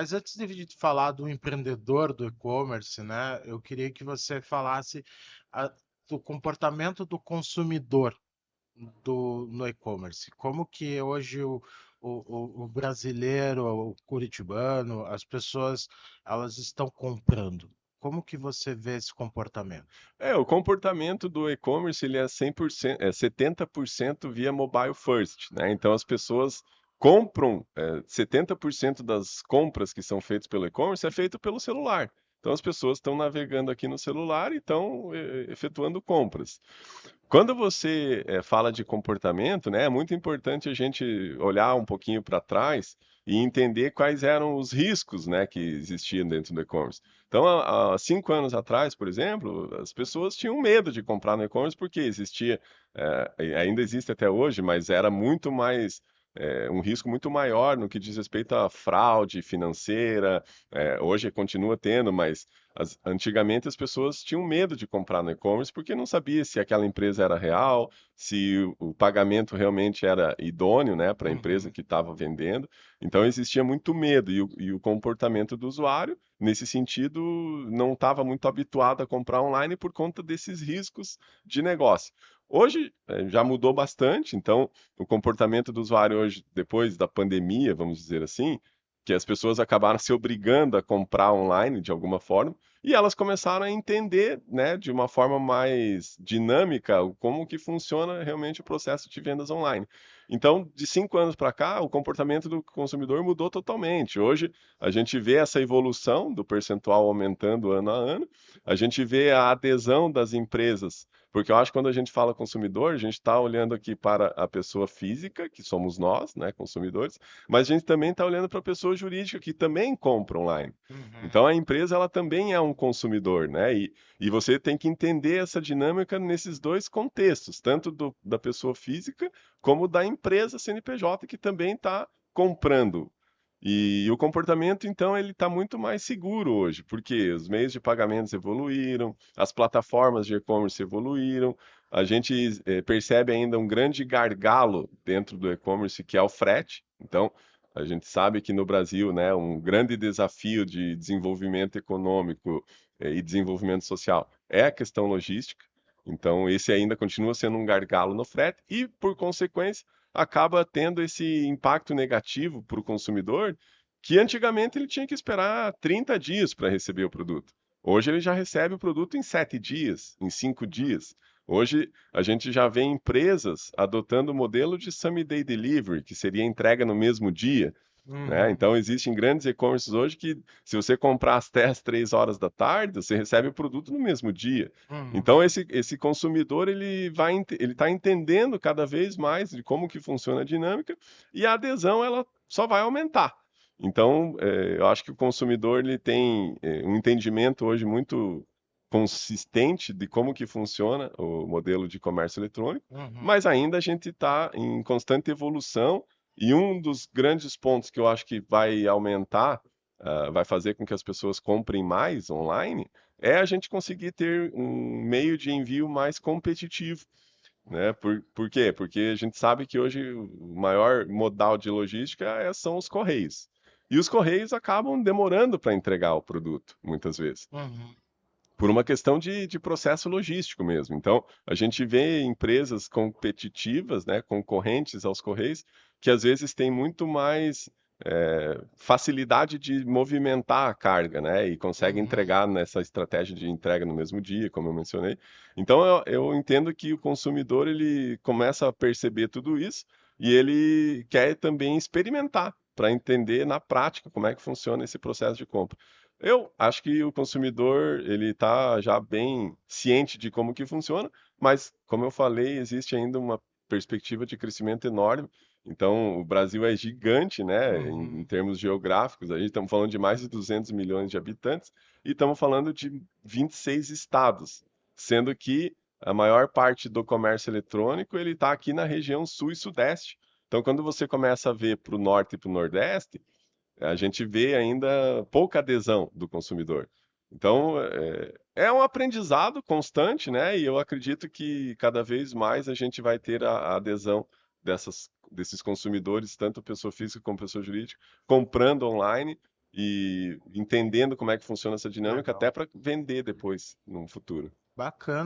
Mas antes de falar do empreendedor do e-commerce, né, eu queria que você falasse a- do comportamento do consumidor no e-commerce. Como que hoje o brasileiro, o curitibano, as pessoas, elas estão comprando? Como que você vê esse comportamento? O comportamento do e-commerce ele é 100%, 70% via mobile first, né? Então as pessoas compram, 70% das compras que são feitas pelo e-commerce é feito pelo celular. Então as pessoas estão navegando aqui no celular e estão efetuando compras. Quando você fala de comportamento, né, é muito importante a gente olhar um pouquinho para trás e entender quais eram os riscos, né, que existiam dentro do e-commerce. Então, há 5 anos atrás, por exemplo, as pessoas tinham medo de comprar no e-commerce porque existia, e ainda existe até hoje, mas era muito mais, um risco muito maior no que diz respeito à fraude financeira. Hoje continua tendo, mas antigamente as pessoas tinham medo de comprar no e-commerce porque não sabia se aquela empresa era real, se o pagamento realmente era idôneo, né, para a empresa Uhum. que estava vendendo. Então existia muito medo e o comportamento do usuário, nesse sentido, não estava muito habituado a comprar online por conta desses riscos de negócio. Hoje já mudou bastante, então o comportamento do usuário hoje, depois da pandemia, vamos dizer assim, que as pessoas acabaram se obrigando a comprar online de alguma forma, e elas começaram a entender, né, de uma forma mais dinâmica, como que funciona realmente o processo de vendas online. Então, de 5 anos para cá, o comportamento do consumidor mudou totalmente. Hoje, a gente vê essa evolução do percentual aumentando ano a ano, a gente vê a adesão das empresas, porque eu acho que quando a gente fala consumidor, a gente está olhando aqui para a pessoa física, que somos nós, né, consumidores, mas a gente também está olhando para a pessoa jurídica, que também compra online. Uhum. Então a empresa ela também é um consumidor, né? E você tem que entender essa dinâmica nesses dois contextos, tanto da pessoa física como da empresa CNPJ que também está comprando. E o comportamento, então, ele está muito mais seguro hoje, porque os meios de pagamentos evoluíram, as plataformas de e-commerce evoluíram, a gente percebe ainda um grande gargalo dentro do e-commerce, que é o frete. Então, a gente sabe que no Brasil, né, um grande desafio de desenvolvimento econômico e desenvolvimento social é a questão logística. Então, esse ainda continua sendo um gargalo no frete e, por consequência, acaba tendo esse impacto negativo para o consumidor, que antigamente ele tinha que esperar 30 dias para receber o produto. Hoje ele já recebe o produto em 7 dias, em 5 dias. Hoje a gente já vê empresas adotando o modelo de Same Day Delivery, que seria entrega no mesmo dia, né? Uhum. Então existem grandes e-commerces hoje que, se você comprar até às 3 horas da tarde, você recebe o produto no mesmo dia. Uhum. Então esse consumidor ele está entendendo cada vez mais de como que funciona a dinâmica e a adesão ela só vai aumentar. Então eu acho que o consumidor ele tem um entendimento hoje muito consistente de como que funciona o modelo de comércio eletrônico, Uhum. mas ainda a gente está em constante evolução e um dos grandes pontos que eu acho que vai aumentar, vai fazer com que as pessoas comprem mais online, é a gente conseguir ter um meio de envio mais competitivo, né? Por quê? Porque a gente sabe que hoje o maior modal de logística são os correios. E os correios acabam demorando para entregar o produto, muitas vezes Uhum. por uma questão de processo logístico mesmo. Então, a gente vê empresas competitivas, né, concorrentes aos Correios, que às vezes têm muito mais facilidade de movimentar a carga, né, e conseguem Uhum. entregar nessa estratégia de entrega no mesmo dia, como eu mencionei. Então, eu entendo que o consumidor ele começa a perceber tudo isso e ele quer também experimentar para entender na prática como é que funciona esse processo de compra. Eu acho que o consumidor ele está já bem ciente de como que funciona, mas como eu falei, existe ainda uma perspectiva de crescimento enorme. Então, o Brasil é gigante, né, em Uhum. termos geográficos. Aí estamos falando de mais de 200 milhões de habitantes e estamos falando de 26 estados, sendo que a maior parte do comércio eletrônico ele está aqui na região sul e sudeste. Então, quando você começa a ver para o norte e para o nordeste a gente vê ainda pouca adesão do consumidor. Então, é um aprendizado constante, né? E eu acredito que cada vez mais a gente vai ter a adesão desses consumidores, tanto pessoa física como pessoa jurídica, comprando online, e entendendo como é que funciona essa dinâmica, Legal. até para vender depois, no futuro. Bacana.